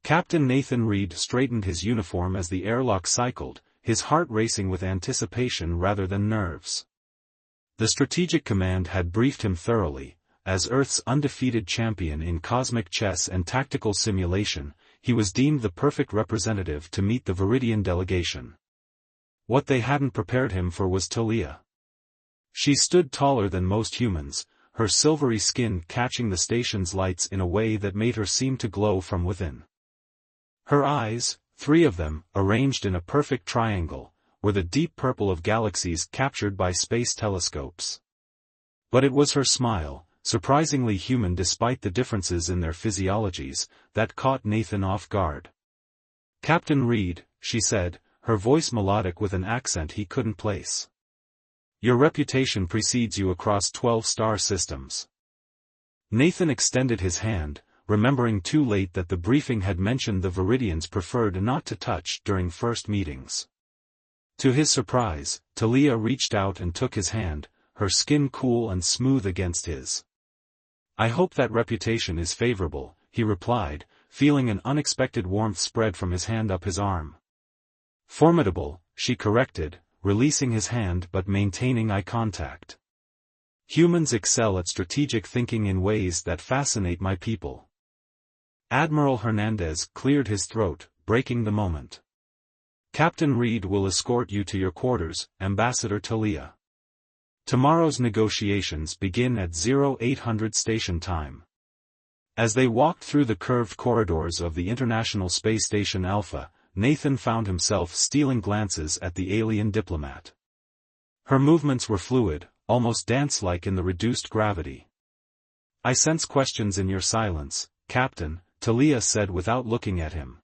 Captain Nathan Reed straightened his uniform as the airlock cycled, his heart racing with anticipation rather than nerves. The Strategic Command had briefed him thoroughly. As Earth's undefeated champion in cosmic chess and tactical simulation, he was deemed the perfect representative to meet the Viridian delegation. What they hadn't prepared him for was Talia. She stood taller than most humans, her silvery skin catching the station's lights in a way that made her seem to glow from within. Her eyes, 3 of them, arranged in a perfect triangle, were the deep purple of galaxies captured by space telescopes. But it was her smile, surprisingly human despite the differences in their physiologies, that caught Nathan off guard. "Captain Reed," she said, her voice melodic with an accent he couldn't place. "Your reputation precedes you across 12 star systems." Nathan extended his hand, remembering too late that the briefing had mentioned the Viridians preferred not to touch during first meetings. To his surprise, Talia reached out and took his hand, her skin cool and smooth against his. "I hope that reputation is favorable," he replied, feeling an unexpected warmth spread from his hand up his arm. "Formidable," she corrected, releasing his hand but maintaining eye contact. "Humans excel at strategic thinking in ways that fascinate my people." Admiral Hernandez cleared his throat, breaking the moment. "Captain Reed will escort you to your quarters, Ambassador Talia. Tomorrow's negotiations begin at 0800 station time." As they walked through the curved corridors of the International Space Station Alpha, Nathan found himself stealing glances at the alien diplomat. Her movements were fluid, almost dance-like in the reduced gravity. "I sense questions in your silence, Captain," Talia said without looking at him.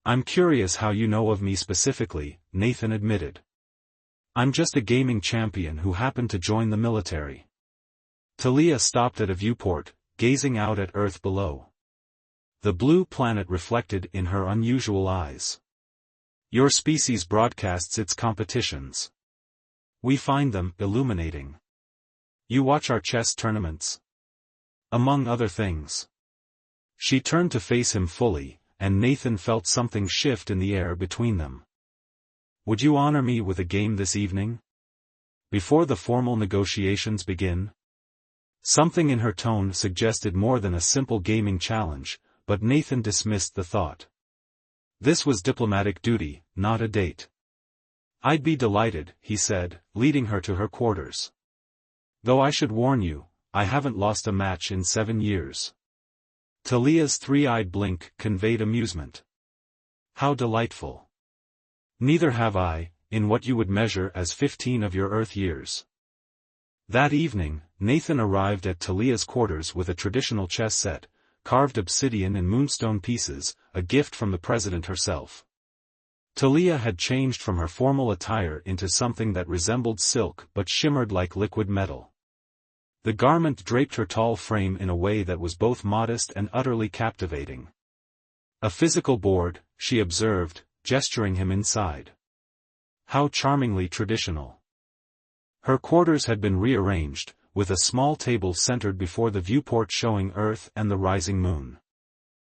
"I'm curious how you know of me specifically," Nathan admitted. "I'm just a gaming champion who happened to join the military." Talia stopped at a viewport, gazing out at Earth below. The blue planet reflected in her unusual eyes. "Your species broadcasts its competitions. We find them illuminating. You watch our chess tournaments. Among other things." She turned to face him fully, and Nathan felt something shift in the air between them. "Would you honor me with a game this evening? Before the formal negotiations begin?" Something in her tone suggested more than a simple gaming challenge, but Nathan dismissed the thought. This was diplomatic duty, not a date. "I'd be delighted," he said, leading her to her quarters. "Though I should warn you, I haven't lost a match in 7 years. Talia's 3-eyed blink conveyed amusement. "How delightful. Neither have I, in what you would measure as 15 of your Earth years." That evening, Nathan arrived at Talia's quarters with a traditional chess set, carved obsidian and moonstone pieces, a gift from the president herself. Talia had changed from her formal attire into something that resembled silk but shimmered like liquid metal. The garment draped her tall frame in a way that was both modest and utterly captivating. "A physical board," she observed, gesturing him inside. "How charmingly traditional." Her quarters had been rearranged, with a small table centered before the viewport showing Earth and the rising moon.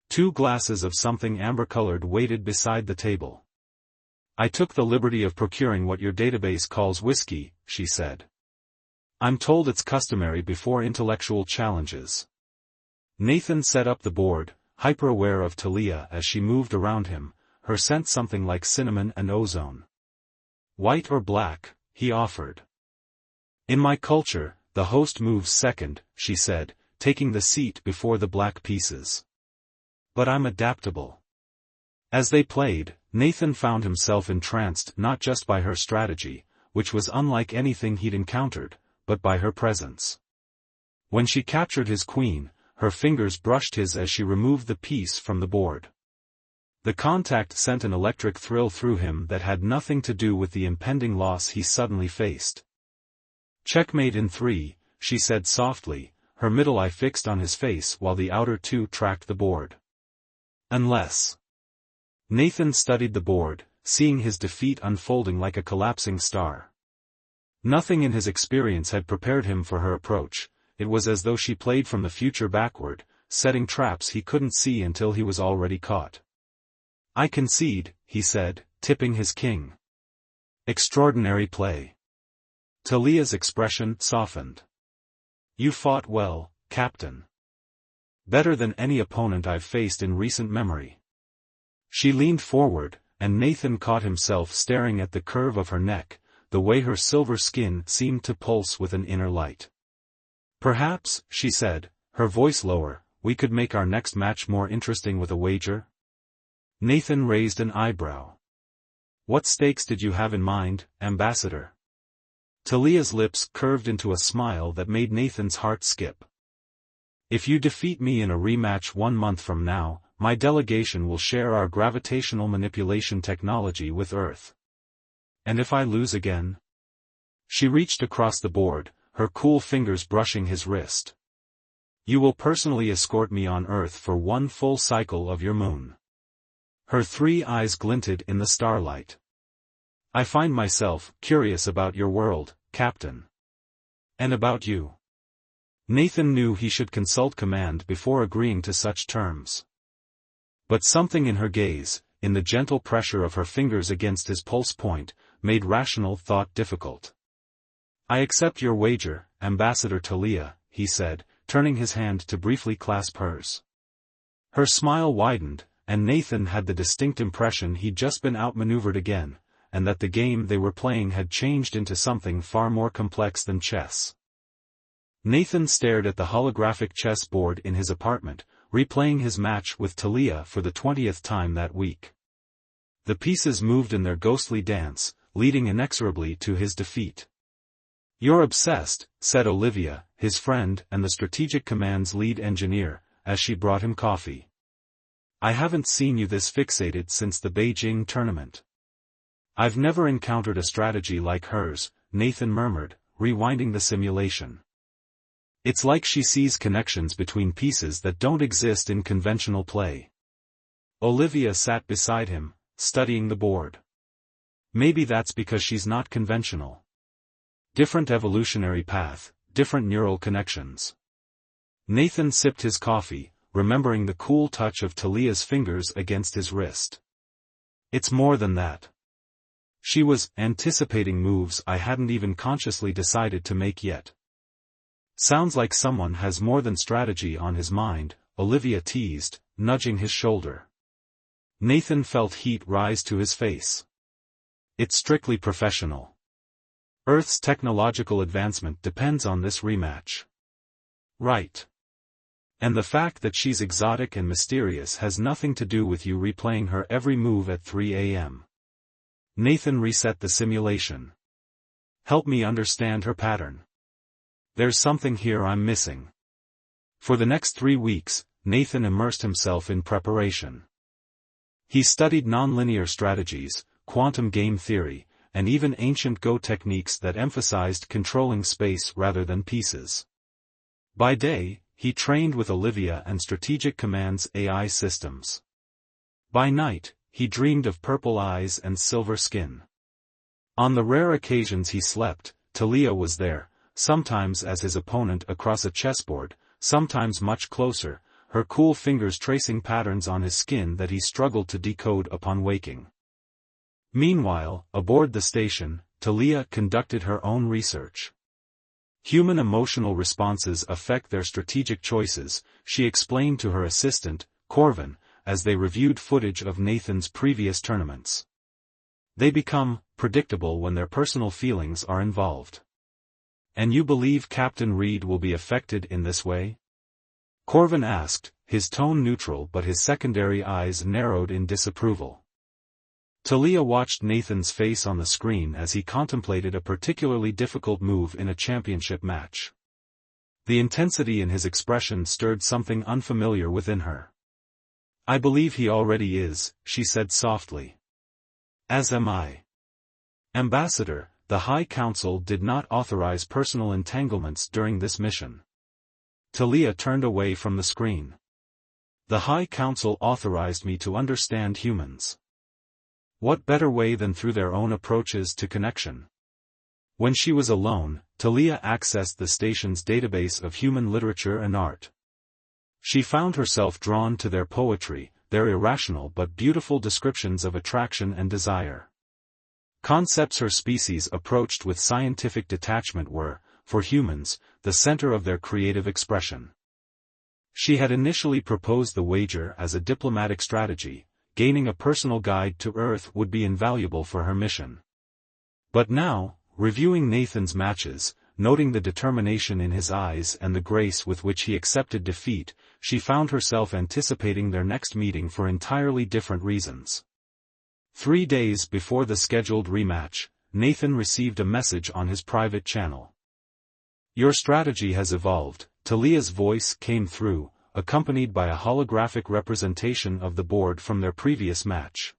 2 glasses of something amber-colored waited beside the table. "I took the liberty of procuring what your database calls whiskey," she said. "I'm told it's customary before intellectual challenges." Nathan set up the board, hyper-aware of Talia as she moved around him, her scent something like cinnamon and ozone. "White or black?" he offered. "In my culture, the host moves second," she said, taking the seat before the black pieces. "But I'm adaptable." As they played, Nathan found himself entranced not just by her strategy, which was unlike anything he'd encountered, but by her presence. When she captured his queen, her fingers brushed his as she removed the piece from the board. The contact sent an electric thrill through him that had nothing to do with the impending loss he suddenly faced. "Checkmate in 3, she said softly, her middle eye fixed on his face while the outer 2 tracked the board. "Unless." Nathan studied the board, seeing his defeat unfolding like a collapsing star. Nothing in his experience had prepared him for her approach. It was as though she played from the future backward, setting traps he couldn't see until he was already caught. "I concede," he said, tipping his king. "Extraordinary play." Talia's expression softened. "You fought well, Captain. Better than any opponent I've faced in recent memory." She leaned forward, and Nathan caught himself staring at the curve of her neck, the way her silver skin seemed to pulse with an inner light. "Perhaps," she said, her voice lower, "we could make our next match more interesting with a wager?" Nathan raised an eyebrow. "What stakes did you have in mind, Ambassador?" Talia's lips curved into a smile that made Nathan's heart skip. "If you defeat me in a rematch 1 month from now, my delegation will share our gravitational manipulation technology with Earth. And if I lose again?" She reached across the board, her cool fingers brushing his wrist. "You will personally escort me on Earth for 1 full cycle of your moon." Her 3 eyes glinted in the starlight. "I find myself curious about your world, Captain. And about you." Nathan knew he should consult command before agreeing to such terms. But something in her gaze, in the gentle pressure of her fingers against his pulse point, made rational thought difficult. "I accept your wager, Ambassador Talia," he said, turning his hand to briefly clasp hers. Her smile widened, and Nathan had the distinct impression he'd just been outmaneuvered again, and that the game they were playing had changed into something far more complex than chess. Nathan stared at the holographic chess board in his apartment, replaying his match with Talia for the 20th time that week. The pieces moved in their ghostly dance, leading inexorably to his defeat. "You're obsessed," said Olivia, his friend and the Strategic Command's lead engineer, as she brought him coffee. "I haven't seen you this fixated since the Beijing tournament." "I've never encountered a strategy like hers," Nathan murmured, rewinding the simulation. "It's like she sees connections between pieces that don't exist in conventional play." Olivia sat beside him, studying the board. "Maybe that's because she's not conventional. Different evolutionary path, different neural connections." Nathan sipped his coffee, remembering the cool touch of Talia's fingers against his wrist. "It's more than that. She was anticipating moves I hadn't even consciously decided to make yet." "Sounds like someone has more than strategy on his mind," Olivia teased, nudging his shoulder. Nathan felt heat rise to his face. "It's strictly professional. Earth's technological advancement depends on this rematch." "Right. And the fact that she's exotic and mysterious has nothing to do with you replaying her every move at 3 a.m. Nathan reset the simulation. "Help me understand her pattern. There's something here I'm missing." For the next 3 weeks, Nathan immersed himself in preparation. He studied nonlinear strategies, quantum game theory, and even ancient Go techniques that emphasized controlling space rather than pieces. By day, he trained with Olivia and Strategic Command's AI systems. By night, he dreamed of purple eyes and silver skin. On the rare occasions he slept, Talia was there, sometimes as his opponent across a chessboard, sometimes much closer, her cool fingers tracing patterns on his skin that he struggled to decode upon waking. Meanwhile, aboard the station, Talia conducted her own research. Human emotional responses affect their strategic choices, she explained to her assistant, Corvin, as they reviewed footage of Nathan's previous tournaments. They become predictable when their personal feelings are involved. "And you believe Captain Reed will be affected in this way?" Corvin asked, his tone neutral but his secondary eyes narrowed in disapproval. Talia watched Nathan's face on the screen as he contemplated a particularly difficult move in a championship match. The intensity in his expression stirred something unfamiliar within her. "I believe he already is," she said softly. "As am I. Ambassador, the High Council did not authorize personal entanglements during this mission." Talia turned away from the screen. "The High Council authorized me to understand humans. What better way than through their own approaches to connection?" When she was alone, Talia accessed the station's database of human literature and art. She found herself drawn to their poetry, their irrational but beautiful descriptions of attraction and desire. Concepts her species approached with scientific detachment were, for humans, the center of their creative expression. She had initially proposed the wager as a diplomatic strategy. Gaining a personal guide to Earth would be invaluable for her mission. But now, reviewing Nathan's matches, noting the determination in his eyes and the grace with which he accepted defeat, she found herself anticipating their next meeting for entirely different reasons. 3 days before the scheduled rematch, Nathan received a message on his private channel. "Your strategy has evolved," Talia's voice came through, accompanied by a holographic representation of the board from their previous match.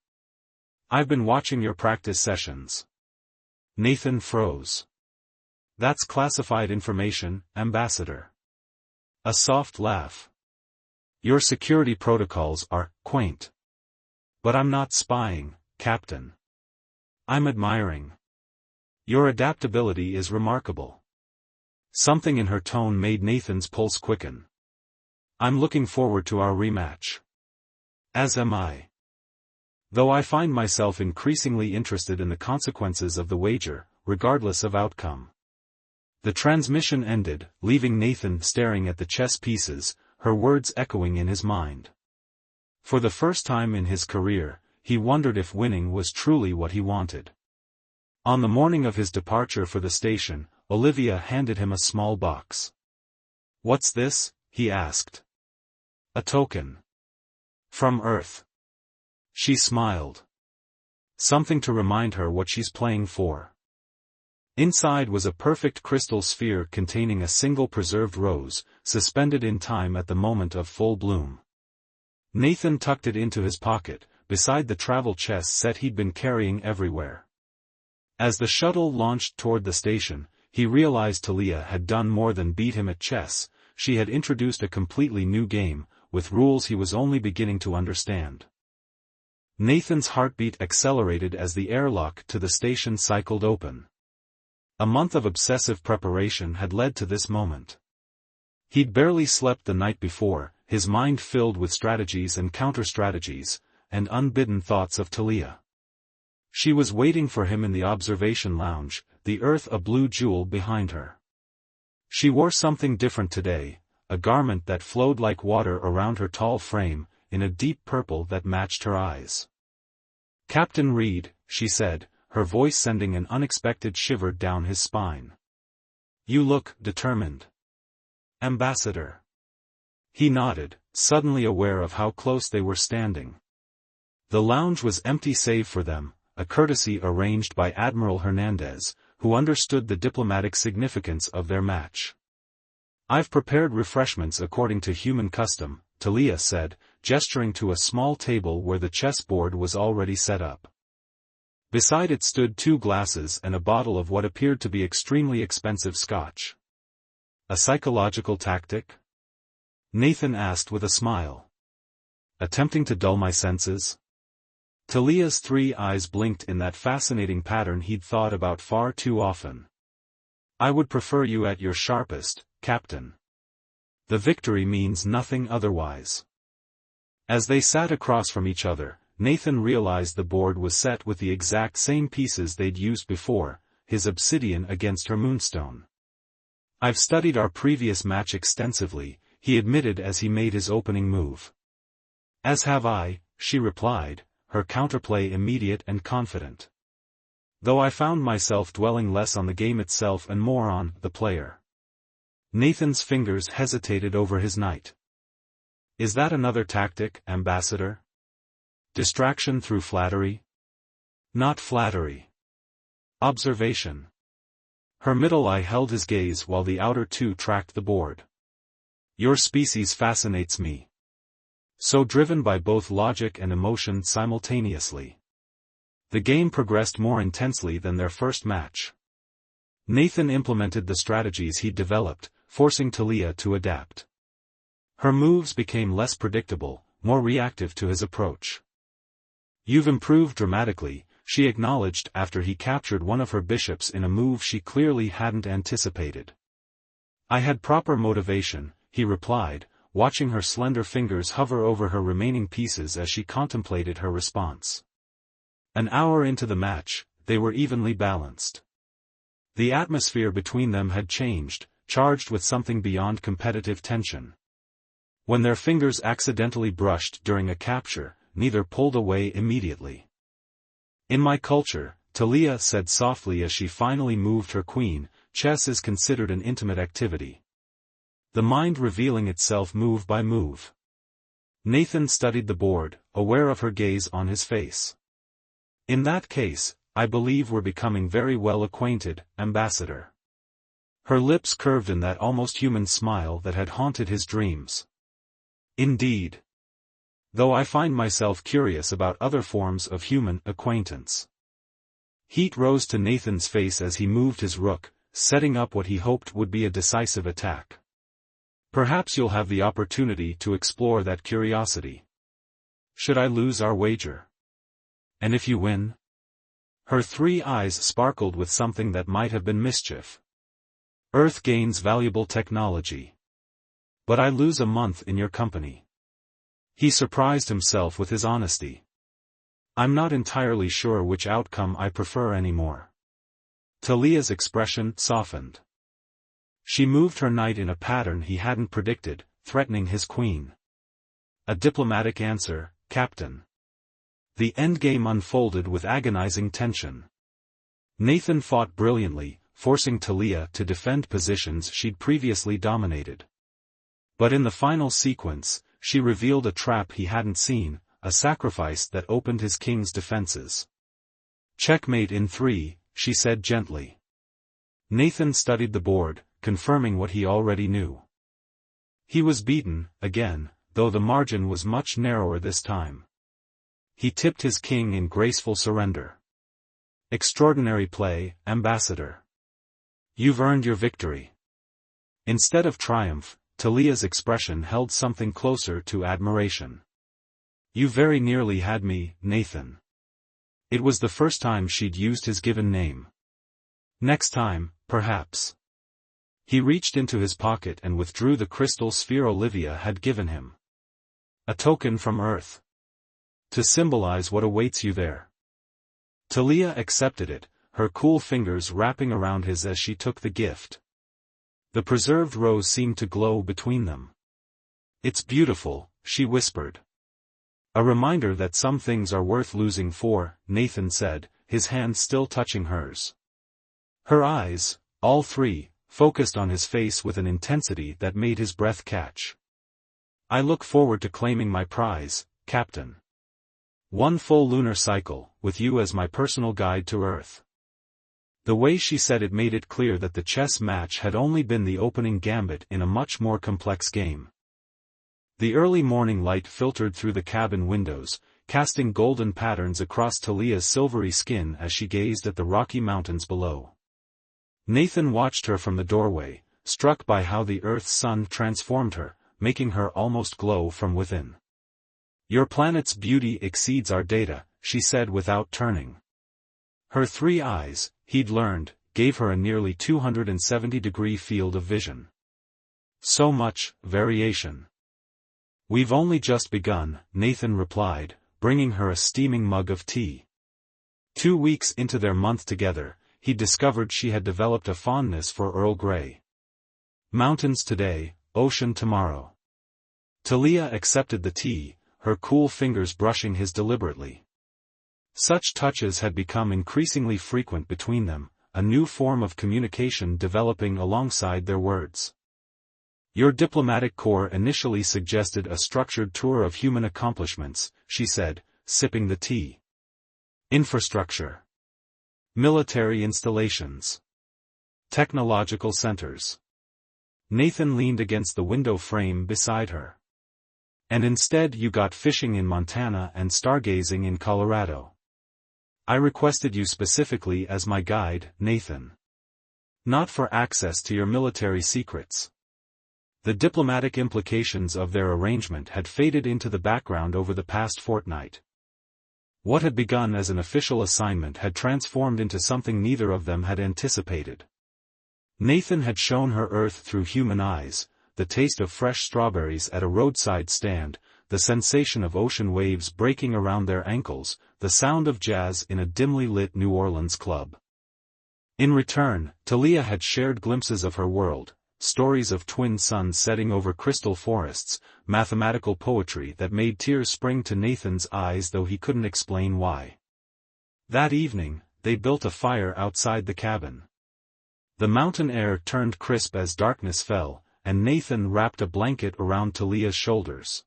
"I've been watching your practice sessions." Nathan froze. "That's classified information, Ambassador." A soft laugh. "Your security protocols are quaint. But I'm not spying, Captain. I'm admiring. Your adaptability is remarkable." Something in her tone made Nathan's pulse quicken. "I'm looking forward to our rematch." "As am I. Though I find myself increasingly interested in the consequences of the wager, regardless of outcome." The transmission ended, leaving Nathan staring at the chess pieces, her words echoing in his mind. For the first time in his career, he wondered if winning was truly what he wanted. On the morning of his departure for the station, Olivia handed him a small box. "What's this?" he asked. "A token. From Earth." She smiled. "Something to remind her what she's playing for." Inside was a perfect crystal sphere containing a single preserved rose, suspended in time at the moment of full bloom. Nathan tucked it into his pocket, beside the travel chess set he'd been carrying everywhere. As the shuttle launched toward the station, he realized Talia had done more than beat him at chess. She had introduced a completely new game, with rules he was only beginning to understand. Nathan's heartbeat accelerated as the airlock to the station cycled open. A month of obsessive preparation had led to this moment. He'd barely slept the night before, his mind filled with strategies and counter-strategies, and unbidden thoughts of Talia. She was waiting for him in the observation lounge, the Earth a blue jewel behind her. She wore something different today, a garment that flowed like water around her tall frame, in a deep purple that matched her eyes. "Captain Reed," she said, her voice sending an unexpected shiver down his spine. "You look determined." "Ambassador." He nodded, suddenly aware of how close they were standing. The lounge was empty save for them, a courtesy arranged by Admiral Hernandez, who understood the diplomatic significance of their match. "I've prepared refreshments according to human custom," Talia said, gesturing to a small table where the chessboard was already set up. Beside it stood 2 glasses and a bottle of what appeared to be extremely expensive scotch. "A psychological tactic?" Nathan asked with a smile. "Attempting to dull my senses?" Talia's 3 eyes blinked in that fascinating pattern he'd thought about far too often. "I would prefer you at your sharpest, Captain. The victory means nothing otherwise." As they sat across from each other, Nathan realized the board was set with the exact same pieces they'd used before, his obsidian against her moonstone. "I've studied our previous match extensively," he admitted as he made his opening move. "As have I," she replied, her counterplay immediate and confident. "Though I found myself dwelling less on the game itself and more on the player." Nathan's fingers hesitated over his knight. "Is that another tactic, Ambassador? Distraction through flattery?" "Not flattery. Observation." Her middle eye held his gaze while the outer 2 tracked the board. "Your species fascinates me. So driven by both logic and emotion simultaneously." The game progressed more intensely than their first match. Nathan implemented the strategies he'd developed, forcing Talia to adapt. Her moves became less predictable, more reactive to his approach. "You've improved dramatically," she acknowledged after he captured one of her bishops in a move she clearly hadn't anticipated. "I had proper motivation," he replied, watching her slender fingers hover over her remaining pieces as she contemplated her response. An hour into the match, they were evenly balanced. The atmosphere between them had changed, charged with something beyond competitive tension. When their fingers accidentally brushed during a capture, neither pulled away immediately. "In my culture," Talia said softly as she finally moved her queen, "chess is considered an intimate activity. The mind revealing itself move by move." Nathan studied the board, aware of her gaze on his face. "In that case, I believe we're becoming very well acquainted, Ambassador." Her lips curved in that almost human smile that had haunted his dreams. "Indeed. Though I find myself curious about other forms of human acquaintance." Heat rose to Nathan's face as he moved his rook, setting up what he hoped would be a decisive attack. "Perhaps you'll have the opportunity to explore that curiosity. Should I lose our wager? And if you win?" Her 3 eyes sparkled with something that might have been mischief. "Earth gains valuable technology. But I lose a month in your company." He surprised himself with his honesty. "I'm not entirely sure which outcome I prefer anymore." Talia's expression softened. She moved her knight in a pattern he hadn't predicted, threatening his queen. "A diplomatic answer, Captain." The endgame unfolded with agonizing tension. Nathan fought brilliantly, forcing Talia to defend positions she'd previously dominated. But in the final sequence, she revealed a trap he hadn't seen, a sacrifice that opened his king's defenses. "Checkmate in 3, she said gently. Nathan studied the board, confirming what he already knew. He was beaten, again, though the margin was much narrower this time. He tipped his king in graceful surrender. "Extraordinary play, Ambassador. You've earned your victory." Instead of triumph, Talia's expression held something closer to admiration. "You very nearly had me, Nathan." It was the first time she'd used his given name. "Next time, perhaps." He reached into his pocket and withdrew the crystal sphere Olivia had given him. "A token from Earth. To symbolize what awaits you there." Talia accepted it, her cool fingers wrapping around his as she took the gift. The preserved rose seemed to glow between them. "It's beautiful," she whispered. "A reminder that some things are worth losing for," Nathan said, his hand still touching hers. Her eyes, all 3, focused on his face with an intensity that made his breath catch. "I look forward to claiming my prize, Captain. 1 full lunar cycle, with you as my personal guide to Earth." The way she said it made it clear that the chess match had only been the opening gambit in a much more complex game. The early morning light filtered through the cabin windows, casting golden patterns across Talia's silvery skin as she gazed at the rocky mountains below. Nathan watched her from the doorway, struck by how the Earth's sun transformed her, making her almost glow from within. "Your planet's beauty exceeds our data," she said without turning. Her 3 eyes, he'd learned, gave her a nearly 270-degree field of vision. "So much variation." "We've only just begun," Nathan replied, bringing her a steaming mug of tea. 2 weeks into their month together, he discovered she had developed a fondness for Earl Grey. "Mountains today, ocean tomorrow." Talia accepted the tea, her cool fingers brushing his deliberately. Such touches had become increasingly frequent between them, a new form of communication developing alongside their words. "Your diplomatic corps initially suggested a structured tour of human accomplishments," she said, sipping the tea. "Infrastructure. Military installations. Technological centers." Nathan leaned against the window frame beside her. "And instead you got fishing in Montana and stargazing in Colorado. I requested you specifically as my guide, Nathan. Not for access to your military secrets." The diplomatic implications of their arrangement had faded into the background over the past fortnight. What had begun as an official assignment had transformed into something neither of them had anticipated. Nathan had shown her Earth through human eyes, the taste of fresh strawberries at a roadside stand, the sensation of ocean waves breaking around their ankles, the sound of jazz in a dimly lit New Orleans club. In return, Talia had shared glimpses of her world, stories of twin suns setting over crystal forests, mathematical poetry that made tears spring to Nathan's eyes though he couldn't explain why. That evening, they built a fire outside the cabin. The mountain air turned crisp as darkness fell, and Nathan wrapped a blanket around Talia's shoulders.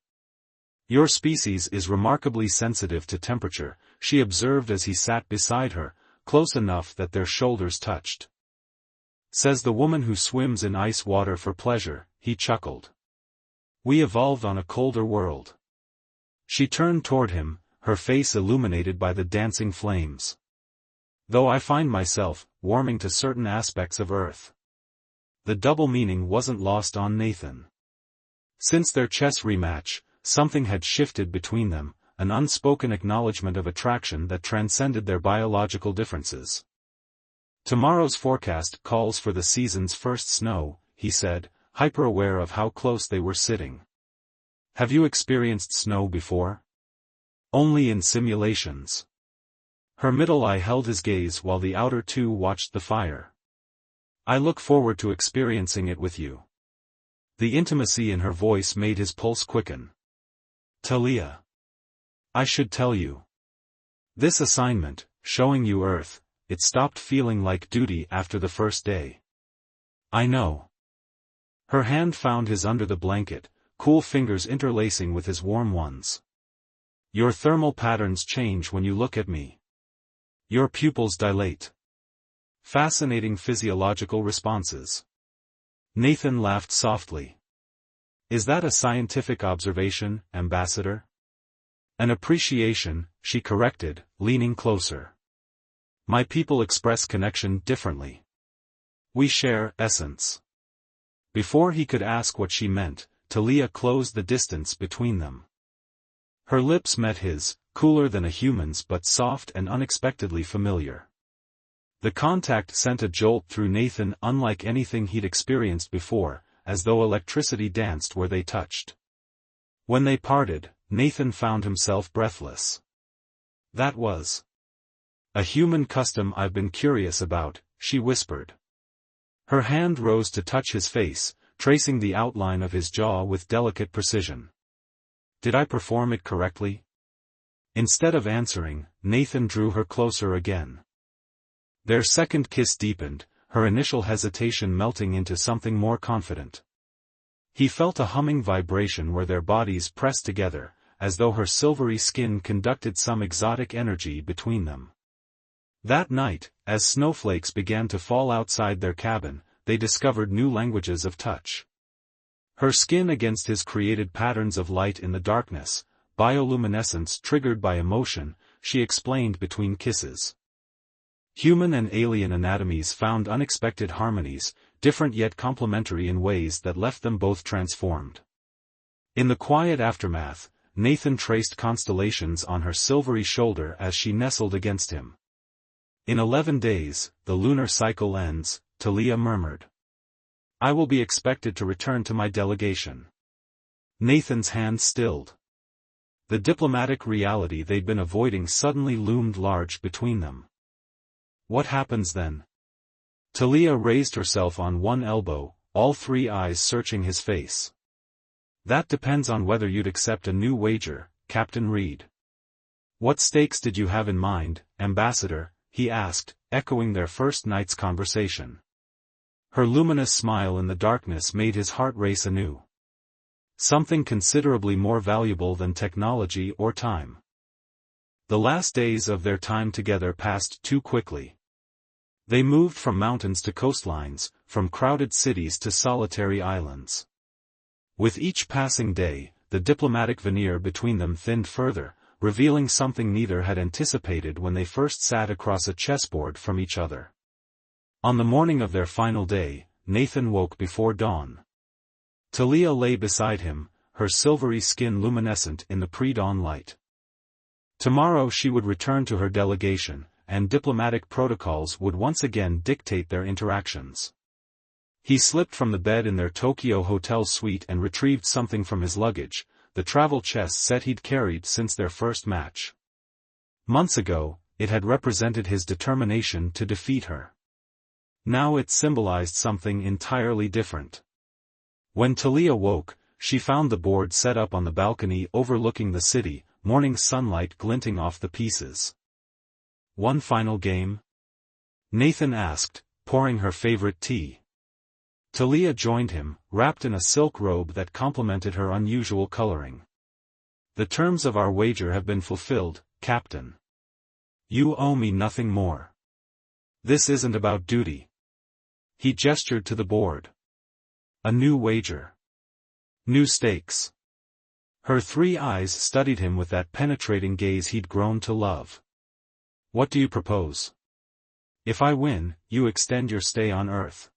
"Your species is remarkably sensitive to temperature," she observed as he sat beside her, close enough that their shoulders touched. "Says the woman who swims in ice water for pleasure," he chuckled. "We evolved on a colder world." She turned toward him, her face illuminated by the dancing flames. "Though I find myself warming to certain aspects of Earth." The double meaning wasn't lost on Nathan. Since their chess rematch, something had shifted between them, an unspoken acknowledgement of attraction that transcended their biological differences. "Tomorrow's forecast calls for the season's first snow," he said, hyper-aware of how close they were sitting. "Have you experienced snow before?" "Only in simulations." Her middle eye held his gaze while the outer two watched the fire. "I look forward to experiencing it with you." The intimacy in her voice made his pulse quicken. "Talia. I should tell you. This assignment, showing you Earth, it stopped feeling like duty after the first day." "I know." Her hand found his under the blanket, cool fingers interlacing with his warm ones. "Your thermal patterns change when you look at me. Your pupils dilate." Fascinating physiological responses. Nathan laughed softly. "Is that a scientific observation, Ambassador?" "An appreciation," she corrected, leaning closer. "My people express connection differently. We share essence." Before he could ask what she meant, Talia closed the distance between them. Her lips met his, cooler than a human's but soft and unexpectedly familiar. The contact sent a jolt through Nathan unlike anything he'd experienced before, as though electricity danced where they touched. When they parted, Nathan found himself breathless. "That was a human custom I've been curious about," she whispered. Her hand rose to touch his face, tracing the outline of his jaw with delicate precision. "Did I perform it correctly?" Instead of answering, Nathan drew her closer again. Their second kiss deepened, her initial hesitation melting into something more confident. He felt a humming vibration where their bodies pressed together, as though her silvery skin conducted some exotic energy between them. That night, as snowflakes began to fall outside their cabin, they discovered new languages of touch. Her skin against his created patterns of light in the darkness, bioluminescence triggered by emotion, she explained between kisses. Human and alien anatomies found unexpected harmonies, different yet complementary in ways that left them both transformed. In the quiet aftermath, Nathan traced constellations on her silvery shoulder as she nestled against him. "In 11 days, the lunar cycle ends," Talia murmured. "I will be expected to return to my delegation." Nathan's hand stilled. The diplomatic reality they'd been avoiding suddenly loomed large between them. "What happens then?" Talia raised herself on one elbow, all three eyes searching his face. "That depends on whether you'd accept a new wager, Captain Reed." "What stakes did you have in mind, Ambassador?" he asked, echoing their first night's conversation. Her luminous smile in the darkness made his heart race anew. "Something considerably more valuable than technology or time." The last days of their time together passed too quickly. They moved from mountains to coastlines, from crowded cities to solitary islands. With each passing day, the diplomatic veneer between them thinned further, revealing something neither had anticipated when they first sat across a chessboard from each other. On the morning of their final day, Nathan woke before dawn. Talia lay beside him, her silvery skin luminescent in the pre-dawn light. Tomorrow she would return to her delegation, and diplomatic protocols would once again dictate their interactions. He slipped from the bed in their Tokyo hotel suite and retrieved something from his luggage, the travel chest set he'd carried since their first match. Months ago, it had represented his determination to defeat her. Now it symbolized something entirely different. When Talia woke, she found the board set up on the balcony overlooking the city, morning sunlight glinting off the pieces. "One final game?" Nathan asked, pouring her favorite tea. Talia joined him, wrapped in a silk robe that complemented her unusual coloring. "The terms of our wager have been fulfilled, Captain. You owe me nothing more. This isn't about duty." He gestured to the board. "A new wager. New stakes." Her 3 eyes studied him with that penetrating gaze he'd grown to love. "What do you propose?" "If I win, you extend your stay on Earth.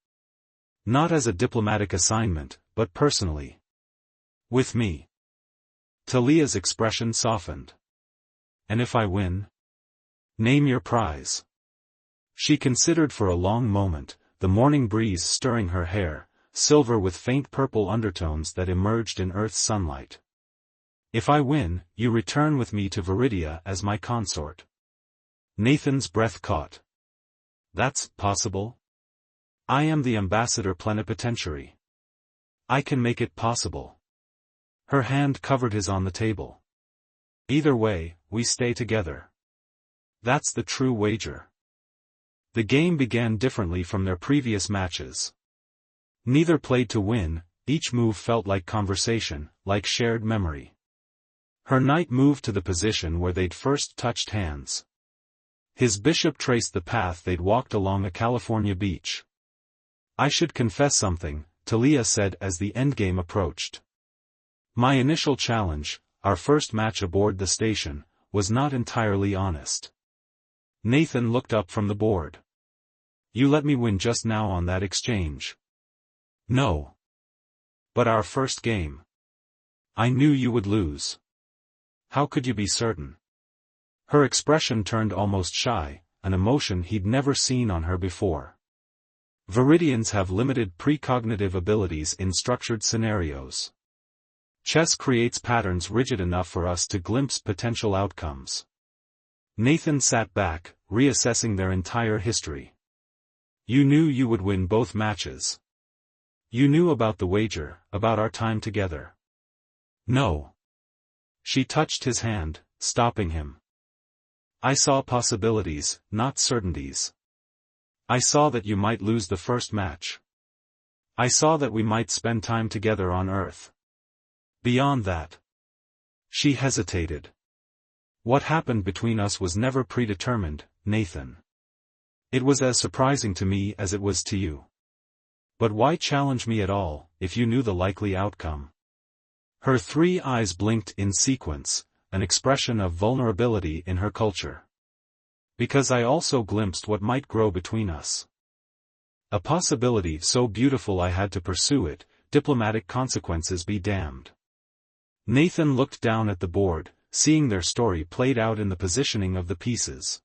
Not as a diplomatic assignment, but personally. With me." Talia's expression softened. "And if I win?" "Name your prize." She considered for a long moment, the morning breeze stirring her hair, silver with faint purple undertones that emerged in Earth's sunlight. "If I win, you return with me to Viridia as my consort." Nathan's breath caught. "That's possible? I am the ambassador plenipotentiary. I can make it possible." Her hand covered his on the table. "Either way, we stay together. That's the true wager." The game began differently from their previous matches. Neither played to win, each move felt like conversation, like shared memory. Her knight moved to the position where they'd first touched hands. His bishop traced the path they'd walked along a California beach. "I should confess something," Talia said as the endgame approached. "My initial challenge, our first match aboard the station, was not entirely honest." Nathan looked up from the board. "You let me win just now on that exchange." "No. But our first game. I knew you would lose." "How could you be certain?" Her expression turned almost shy, an emotion he'd never seen on her before. "Viridians have limited precognitive abilities in structured scenarios. Chess creates patterns rigid enough for us to glimpse potential outcomes." Nathan sat back, reassessing their entire history. "You knew you would win both matches. You knew about the wager, about our time together." "No." She touched his hand, stopping him. "I saw possibilities, not certainties. I saw that you might lose the first match. I saw that we might spend time together on Earth. Beyond that." She hesitated. "What happened between us was never predetermined, Nathan. It was as surprising to me as it was to you. But why challenge me at all, if you knew the likely outcome?" Her 3 eyes blinked in sequence, an expression of vulnerability in her culture. "Because I also glimpsed what might grow between us. A possibility so beautiful I had to pursue it, diplomatic consequences be damned." Nathan looked down at the board, seeing their story played out in the positioning of the pieces.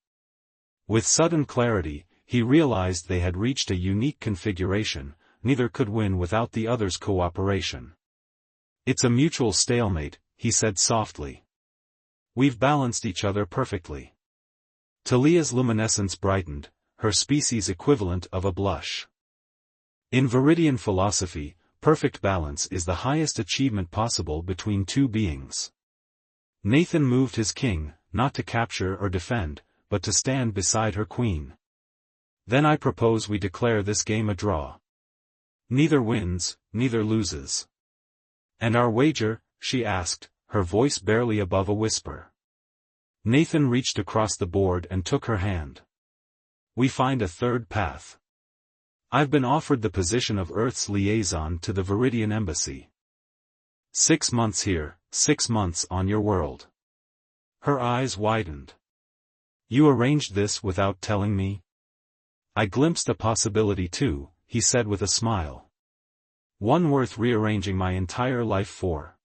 With sudden clarity, he realized they had reached a unique configuration, neither could win without the other's cooperation. "It's a mutual stalemate," he said softly. "We've balanced each other perfectly." Talia's luminescence brightened, her species equivalent of a blush. In Viridian philosophy, perfect balance is the highest achievement possible between two beings. Nathan moved his king, not to capture or defend, but to stand beside her queen. "Then I propose we declare this game a draw. Neither wins, neither loses." "And our wager?" she asked, her voice barely above a whisper. Nathan reached across the board and took her hand. "We find a third path. I've been offered the position of Earth's liaison to the Viridian embassy. 6 months here, 6 months on your world." Her eyes widened. "You arranged this without telling me?" "I glimpsed a possibility too," he said with a smile. "One worth rearranging my entire life for."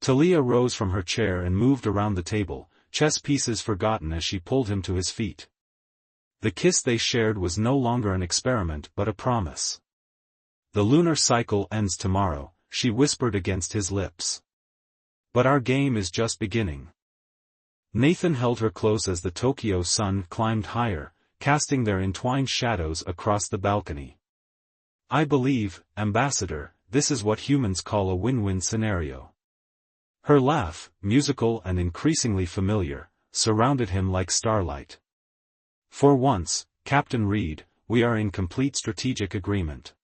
Talia rose from her chair and moved around the table, chess pieces forgotten as she pulled him to his feet. The kiss they shared was no longer an experiment but a promise. The lunar cycle ends tomorrow, she whispered against his lips. But our game is just beginning. Nathan held her close as the Tokyo sun climbed higher, casting their entwined shadows across the balcony. I believe, Ambassador, this is what humans call a win-win scenario. Her laugh, musical and increasingly familiar, surrounded him like starlight. For once, Captain Reed, we are in complete strategic agreement.